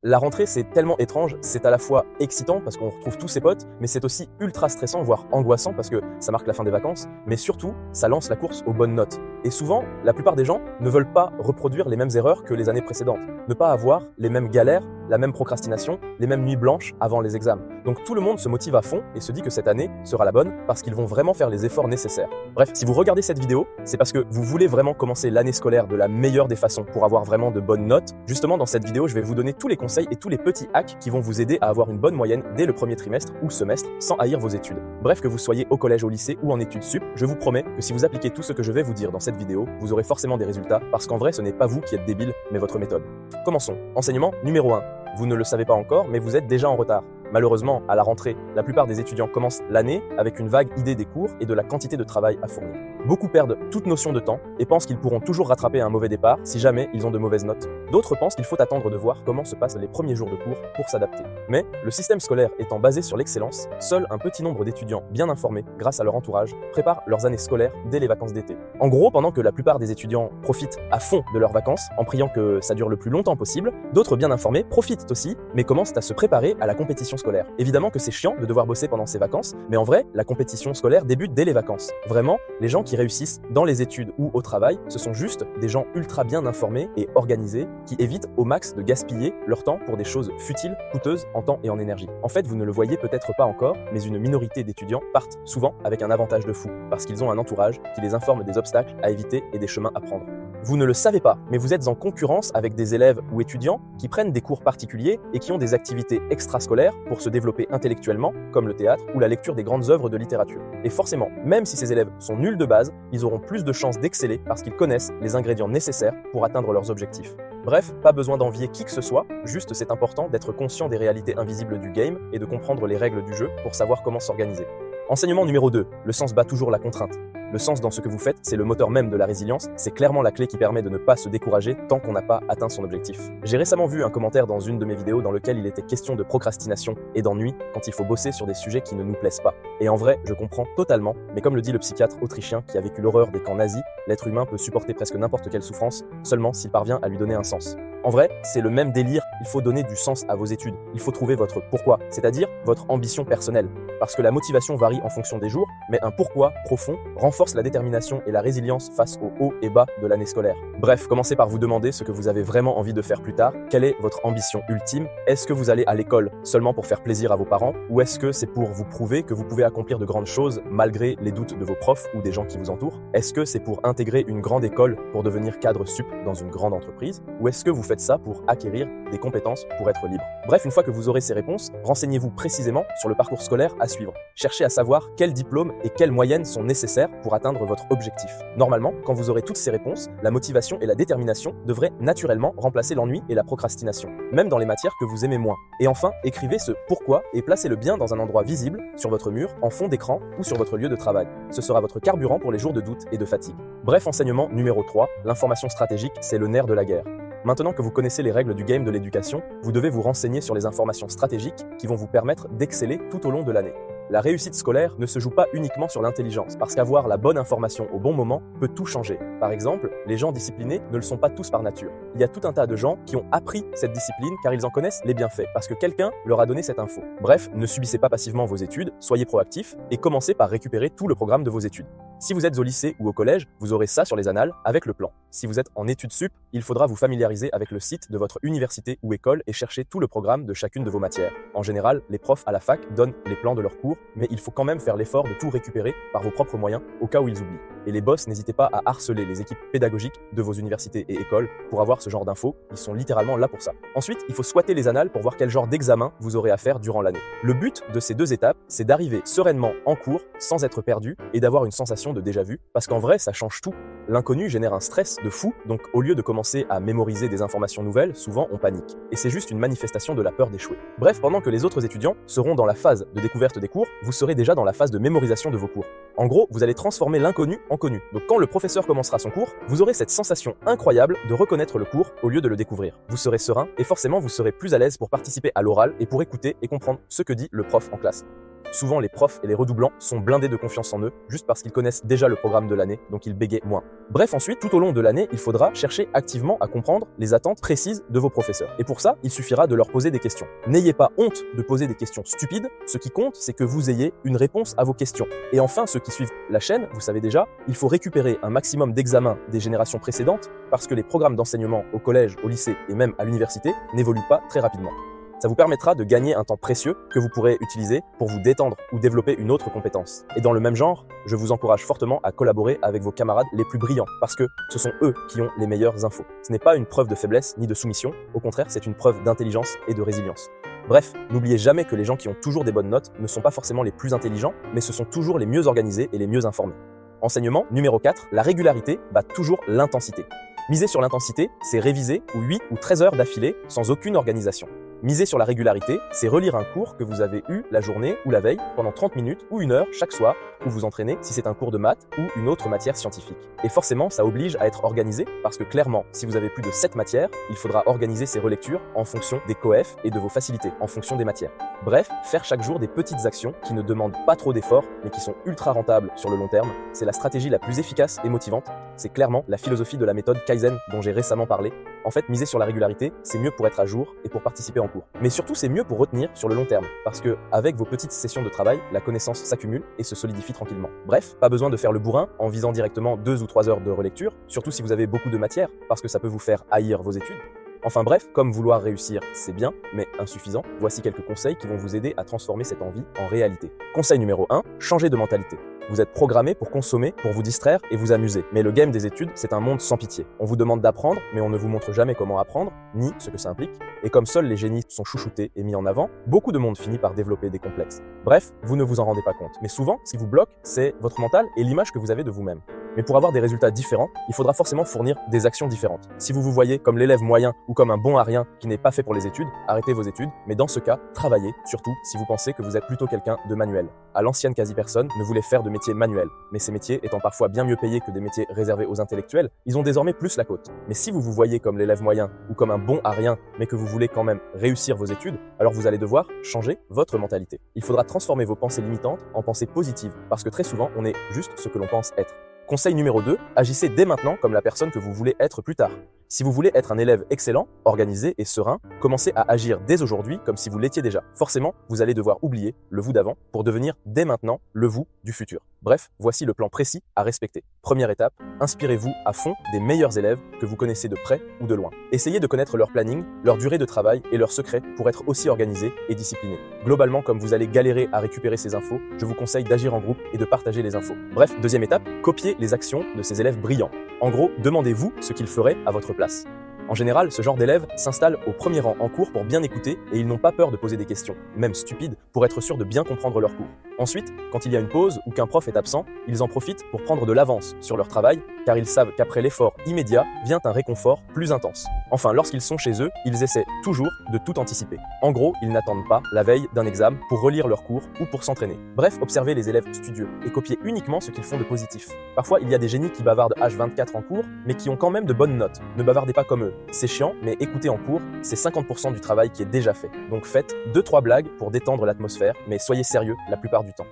La rentrée, c'est tellement étrange, c'est à la fois excitant parce qu'on retrouve tous ses potes, mais c'est aussi ultra stressant, voire angoissant parce que ça marque la fin des vacances, mais surtout, ça lance la course aux bonnes notes. Et souvent, la plupart des gens ne veulent pas reproduire les mêmes erreurs que les années précédentes, ne pas avoir les mêmes galères, la même procrastination, les mêmes nuits blanches avant les examens. Donc tout le monde se motive à fond et se dit que cette année sera la bonne parce qu'ils vont vraiment faire les efforts nécessaires. Bref, si vous regardez cette vidéo, c'est parce que vous voulez vraiment commencer l'année scolaire de la meilleure des façons pour avoir vraiment de bonnes notes. Justement, dans cette vidéo, je vais vous donner tous les conseils et tous les petits hacks qui vont vous aider à avoir une bonne moyenne dès le premier trimestre ou semestre sans haïr vos études. Bref, que vous soyez au collège, au lycée ou en études sup, je vous promets que si vous appliquez tout ce que je vais vous dire dans cette vidéo, vous aurez forcément des résultats parce qu'en vrai, ce n'est pas vous qui êtes débile, mais votre méthode. Commençons. Enseignement numéro 1. Vous ne le savez pas encore, mais vous êtes déjà en retard. Malheureusement, à la rentrée, la plupart des étudiants commencent l'année avec une vague idée des cours et de la quantité de travail à fournir. Beaucoup perdent toute notion de temps et pensent qu'ils pourront toujours rattraper un mauvais départ si jamais ils ont de mauvaises notes. D'autres pensent qu'il faut attendre de voir comment se passent les premiers jours de cours pour s'adapter. Mais le système scolaire étant basé sur l'excellence, seul un petit nombre d'étudiants bien informés, grâce à leur entourage, préparent leurs années scolaires dès les vacances d'été. En gros, pendant que la plupart des étudiants profitent à fond de leurs vacances, en priant que ça dure le plus longtemps possible, d'autres bien informés profitent aussi, mais commencent à se préparer à la compétition scolaire. Évidemment que c'est chiant de devoir bosser pendant ces vacances, mais en vrai, la compétition scolaire débute dès les vacances. Vraiment, les gens qui réussissent dans les études ou au travail, ce sont juste des gens ultra bien informés et organisés qui évitent au max de gaspiller leur temps pour des choses futiles, coûteuses en temps et en énergie. En fait, vous ne le voyez peut-être pas encore, mais une minorité d'étudiants partent souvent avec un avantage de fou, parce qu'ils ont un entourage qui les informe des obstacles à éviter et des chemins à prendre. Vous ne le savez pas, mais vous êtes en concurrence avec des élèves ou étudiants qui prennent des cours particuliers et qui ont des activités extrascolaires pour se développer intellectuellement, comme le théâtre ou la lecture des grandes œuvres de littérature. Et forcément, même si ces élèves sont nuls de base, ils auront plus de chances d'exceller parce qu'ils connaissent les ingrédients nécessaires pour atteindre leurs objectifs. Bref, pas besoin d'envier qui que ce soit, juste c'est important d'être conscient des réalités invisibles du game et de comprendre les règles du jeu pour savoir comment s'organiser. Enseignement numéro 2, le sens bat toujours la contrainte. Le sens dans ce que vous faites, c'est le moteur même de la résilience, c'est clairement la clé qui permet de ne pas se décourager tant qu'on n'a pas atteint son objectif. J'ai récemment vu un commentaire dans une de mes vidéos dans lequel il était question de procrastination et d'ennui quand il faut bosser sur des sujets qui ne nous plaisent pas. Et en vrai, je comprends totalement, mais comme le dit le psychiatre autrichien qui a vécu l'horreur des camps nazis, l'être humain peut supporter presque n'importe quelle souffrance, seulement s'il parvient à lui donner un sens. En vrai, c'est le même délire, il faut donner du sens à vos études, il faut trouver votre pourquoi, c'est-à-dire votre ambition personnelle. Parce que la motivation varie en fonction des jours, mais un pourquoi profond renforce la détermination et la résilience face aux hauts et bas de l'année scolaire. Bref, commencez par vous demander ce que vous avez vraiment envie de faire plus tard, quelle est votre ambition ultime, est-ce que vous allez à l'école seulement pour faire plaisir à vos parents, ou est-ce que c'est pour vous prouver que vous pouvez accomplir de grandes choses malgré les doutes de vos profs ou des gens qui vous entourent, est-ce que c'est pour intégrer une grande école pour devenir cadre sup dans une grande entreprise, ou est-ce que vous faites ça pour acquérir des compétences pour être libre. Bref, une fois que vous aurez ces réponses, renseignez-vous précisément sur le parcours scolaire à suivre. Cherchez à savoir quels diplômes et quelles moyennes sont nécessaires pour atteindre votre objectif. Normalement, quand vous aurez toutes ces réponses, la motivation et la détermination devraient naturellement remplacer l'ennui et la procrastination, même dans les matières que vous aimez moins. Et enfin, écrivez ce pourquoi et placez-le bien dans un endroit visible, sur votre mur, en fond d'écran ou sur votre lieu de travail. Ce sera votre carburant pour les jours de doute et de fatigue. Bref, enseignement numéro 3, l'information stratégique, c'est le nerf de la guerre. Maintenant que vous connaissez les règles du game de l'éducation, vous devez vous renseigner sur les informations stratégiques qui vont vous permettre d'exceller tout au long de l'année. La réussite scolaire ne se joue pas uniquement sur l'intelligence, parce qu'avoir la bonne information au bon moment peut tout changer. Par exemple, les gens disciplinés ne le sont pas tous par nature. Il y a tout un tas de gens qui ont appris cette discipline car ils en connaissent les bienfaits, parce que quelqu'un leur a donné cette info. Bref, ne subissez pas passivement vos études, soyez proactifs et commencez par récupérer tout le programme de vos études. Si vous êtes au lycée ou au collège, vous aurez ça sur les annales avec le plan. Si vous êtes en études sup, il faudra vous familiariser avec le site de votre université ou école et chercher tout le programme de chacune de vos matières. En général, les profs à la fac donnent les plans de leurs cours, mais il faut quand même faire l'effort de tout récupérer par vos propres moyens au cas où ils oublient. Et les boss, n'hésitez pas à harceler les équipes pédagogiques de vos universités et écoles pour avoir ce genre d'infos, ils sont littéralement là pour ça. Ensuite, il faut squatter les annales pour voir quel genre d'examen vous aurez à faire durant l'année. Le but de ces deux étapes, c'est d'arriver sereinement en cours sans être perdu et d'avoir une sensation de déjà-vu, parce qu'en vrai, ça change tout. L'inconnu génère un stress de fou, donc au lieu de commencer à mémoriser des informations nouvelles, souvent on panique. Et c'est juste une manifestation de la peur d'échouer. Bref, pendant que les autres étudiants seront dans la phase de découverte des cours, vous serez déjà dans la phase de mémorisation de vos cours. En gros, vous allez transformer l'inconnu en connu. Donc quand le professeur commencera son cours, vous aurez cette sensation incroyable de reconnaître le cours au lieu de le découvrir. Vous serez serein et forcément vous serez plus à l'aise pour participer à l'oral et pour écouter et comprendre ce que dit le prof en classe. Souvent, les profs et les redoublants sont blindés de confiance en eux, juste parce qu'ils connaissent déjà le programme de l'année, donc ils bégayent moins. Bref, ensuite, tout au long de l'année, il faudra chercher activement à comprendre les attentes précises de vos professeurs. Et pour ça, il suffira de leur poser des questions. N'ayez pas honte de poser des questions stupides, ce qui compte, c'est que vous ayez une réponse à vos questions. Et enfin, ceux qui suivent la chaîne, vous savez déjà, il faut récupérer un maximum d'examens des générations précédentes, parce que les programmes d'enseignement au collège, au lycée et même à l'université n'évoluent pas très rapidement. Ça vous permettra de gagner un temps précieux que vous pourrez utiliser pour vous détendre ou développer une autre compétence. Et dans le même genre, je vous encourage fortement à collaborer avec vos camarades les plus brillants, parce que ce sont eux qui ont les meilleures infos. Ce n'est pas une preuve de faiblesse ni de soumission, au contraire, c'est une preuve d'intelligence et de résilience. Bref, n'oubliez jamais que les gens qui ont toujours des bonnes notes ne sont pas forcément les plus intelligents, mais ce sont toujours les mieux organisés et les mieux informés. Enseignement numéro 4, la régularité bat toujours l'intensité. Miser sur l'intensité, c'est réviser 8 ou 13 heures d'affilée sans aucune organisation. Miser sur la régularité, c'est relire un cours que vous avez eu la journée ou la veille pendant 30 minutes ou 1 heure chaque soir où vous entraînez si c'est un cours de maths ou une autre matière scientifique. Et forcément, ça oblige à être organisé parce que clairement, si vous avez plus de 7 matières, il faudra organiser ces relectures en fonction des coefs et de vos facilités, en fonction des matières. Bref, faire chaque jour des petites actions qui ne demandent pas trop d'efforts mais qui sont ultra rentables sur le long terme, c'est la stratégie la plus efficace et motivante. C'est clairement la philosophie de la méthode Kaizen dont j'ai récemment parlé. En fait, miser sur la régularité, c'est mieux pour être à jour et pour participer en cours. Mais surtout, c'est mieux pour retenir sur le long terme, parce que avec vos petites sessions de travail, la connaissance s'accumule et se solidifie tranquillement. Bref, pas besoin de faire le bourrin en visant directement 2 ou 3 heures de relecture, surtout si vous avez beaucoup de matière, parce que ça peut vous faire haïr vos études. Enfin bref, comme vouloir réussir, c'est bien, mais insuffisant, voici quelques conseils qui vont vous aider à transformer cette envie en réalité. Conseil numéro 1, changez de mentalité. Vous êtes programmé pour consommer, pour vous distraire et vous amuser. Mais le game des études, c'est un monde sans pitié. On vous demande d'apprendre, mais on ne vous montre jamais comment apprendre, ni ce que ça implique. Et comme seuls les génies sont chouchoutés et mis en avant, beaucoup de monde finit par développer des complexes. Bref, vous ne vous en rendez pas compte. Mais souvent, ce qui vous bloque, c'est votre mental et l'image que vous avez de vous-même. Mais pour avoir des résultats différents, il faudra forcément fournir des actions différentes. Si vous vous voyez comme l'élève moyen ou comme un bon à rien qui n'est pas fait pour les études, arrêtez vos études, mais dans ce cas, travaillez, surtout si vous pensez que vous êtes plutôt quelqu'un de manuel. À l'ancienne, quasi personne ne voulait faire de métiers manuels, mais ces métiers étant parfois bien mieux payés que des métiers réservés aux intellectuels, ils ont désormais plus la cote. Mais si vous vous voyez comme l'élève moyen ou comme un bon à rien, mais que vous voulez quand même réussir vos études, alors vous allez devoir changer votre mentalité. Il faudra transformer vos pensées limitantes en pensées positives, parce que très souvent, on est juste ce que l'on pense être. Conseil numéro 2, agissez dès maintenant comme la personne que vous voulez être plus tard. Si vous voulez être un élève excellent, organisé et serein, commencez à agir dès aujourd'hui comme si vous l'étiez déjà. Forcément, vous allez devoir oublier le vous d'avant pour devenir dès maintenant le vous du futur. Bref, voici le plan précis à respecter. Première étape, inspirez-vous à fond des meilleurs élèves que vous connaissez de près ou de loin. Essayez de connaître leur planning, leur durée de travail et leurs secrets pour être aussi organisé et discipliné. Globalement, comme vous allez galérer à récupérer ces infos, je vous conseille d'agir en groupe et de partager les infos. Bref, deuxième étape, copiez les actions de ces élèves brillants. En gros, demandez-vous ce qu'ils feraient à votre place. En général, ce genre d'élèves s'installe au premier rang en cours pour bien écouter et ils n'ont pas peur de poser des questions, même stupides, pour être sûr de bien comprendre leur cours. Ensuite, quand il y a une pause ou qu'un prof est absent, ils en profitent pour prendre de l'avance sur leur travail, car ils savent qu'après l'effort immédiat vient un réconfort plus intense. Enfin, lorsqu'ils sont chez eux, ils essaient toujours de tout anticiper. En gros, ils n'attendent pas la veille d'un examen pour relire leur cours ou pour s'entraîner. Bref, observez les élèves studieux et copiez uniquement ce qu'ils font de positif. Parfois, il y a des génies qui bavardent H24 en cours, mais qui ont quand même de bonnes notes. Ne bavardez pas comme eux. C'est chiant, mais écoutez en cours, c'est 50% du travail qui est déjà fait. Donc faites 2-3 blagues pour détendre l'atmosphère, mais soyez sérieux la plupart du temps.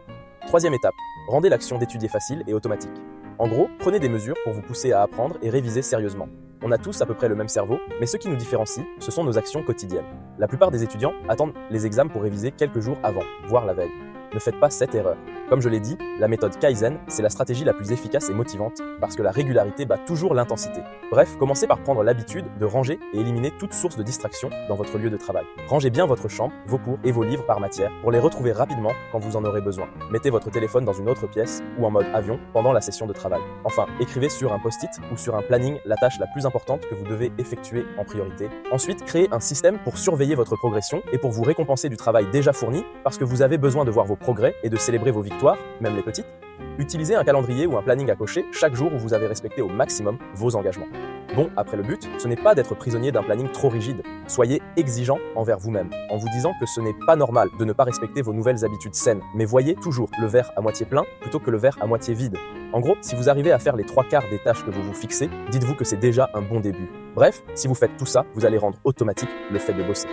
Troisième étape, rendez l'action d'étudier facile et automatique. En gros, prenez des mesures pour vous pousser à apprendre et réviser sérieusement. On a tous à peu près le même cerveau, mais ce qui nous différencie, ce sont nos actions quotidiennes. La plupart des étudiants attendent les examens pour réviser quelques jours avant, voire la veille. Ne faites pas cette erreur. Comme je l'ai dit, la méthode Kaizen, c'est la stratégie la plus efficace et motivante parce que la régularité bat toujours l'intensité. Bref, commencez par prendre l'habitude de ranger et éliminer toute source de distraction dans votre lieu de travail. Rangez bien votre chambre, vos cours et vos livres par matière pour les retrouver rapidement quand vous en aurez besoin. Mettez votre téléphone dans une autre pièce ou en mode avion pendant la session de travail. Enfin, écrivez sur un post-it ou sur un planning la tâche la plus importante que vous devez effectuer en priorité. Ensuite, créez un système pour surveiller votre progression et pour vous récompenser du travail déjà fourni parce que vous avez besoin de voir vos progrès et de célébrer vos victoires, même les petites. Utilisez un calendrier ou un planning à cocher chaque jour où vous avez respecté au maximum vos engagements. Bon, après le but, ce n'est pas d'être prisonnier d'un planning trop rigide. Soyez exigeant envers vous-même, en vous disant que ce n'est pas normal de ne pas respecter vos nouvelles habitudes saines, mais voyez toujours le verre à moitié plein plutôt que le verre à moitié vide. En gros, si vous arrivez à faire les 3/4 des tâches que vous vous fixez, dites-vous que c'est déjà un bon début. Bref, si vous faites tout ça, vous allez rendre automatique le fait de bosser.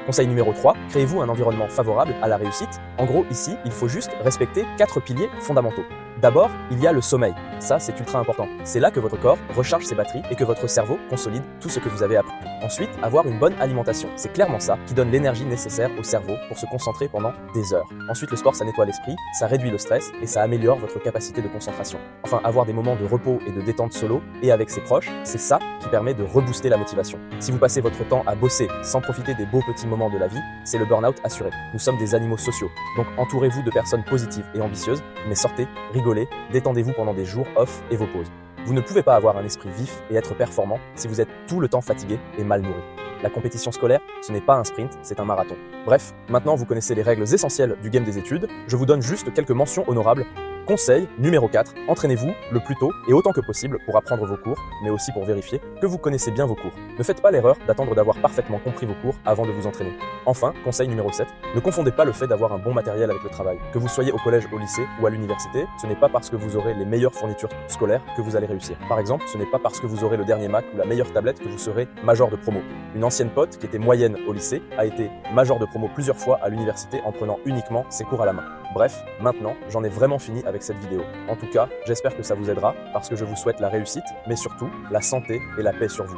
Conseil numéro 3, créez-vous un environnement favorable à la réussite. En gros, ici, il faut juste respecter 4 piliers fondamentaux. D'abord, il y a le sommeil. Ça, c'est ultra important. C'est là que votre corps recharge ses batteries et que votre cerveau consolide tout ce que vous avez appris. Ensuite, avoir une bonne alimentation. C'est clairement ça qui donne l'énergie nécessaire au cerveau pour se concentrer pendant des heures. Ensuite, le sport, ça nettoie l'esprit, ça réduit le stress et ça améliore votre capacité de concentration. Enfin, avoir des moments de repos et de détente solo et avec ses proches, c'est ça qui permet de rebooster la motivation. Si vous passez votre temps à bosser sans profiter des beaux petits moments de la vie, c'est le burn-out assuré. Nous sommes des animaux sociaux, donc entourez-vous de personnes positives et ambitieuses, mais sortez, rigolez, détendez-vous pendant des jours off et vos pauses. Vous ne pouvez pas avoir un esprit vif et être performant si vous êtes tout le temps fatigué et mal nourri. La compétition scolaire, ce n'est pas un sprint, c'est un marathon. Bref, maintenant vous connaissez les règles essentielles du game des études, je vous donne juste quelques mentions honorables. Conseil numéro 4, entraînez-vous le plus tôt et autant que possible pour apprendre vos cours, mais aussi pour vérifier que vous connaissez bien vos cours. Ne faites pas l'erreur d'attendre d'avoir parfaitement compris vos cours avant de vous entraîner. Enfin, conseil numéro 7, ne confondez pas le fait d'avoir un bon matériel avec le travail. Que vous soyez au collège, au lycée ou à l'université, ce n'est pas parce que vous aurez les meilleures fournitures scolaires que vous allez réussir. Par exemple, ce n'est pas parce que vous aurez le dernier Mac ou la meilleure tablette que vous serez major de promo. Une ancienne pote qui était moyenne au lycée a été major de promo plusieurs fois à l'université en prenant uniquement ses cours à la main. Bref, maintenant, j'en ai vraiment fini avec cette vidéo. En tout cas, j'espère que ça vous aidera parce que je vous souhaite la réussite, mais surtout la santé et la paix sur vous.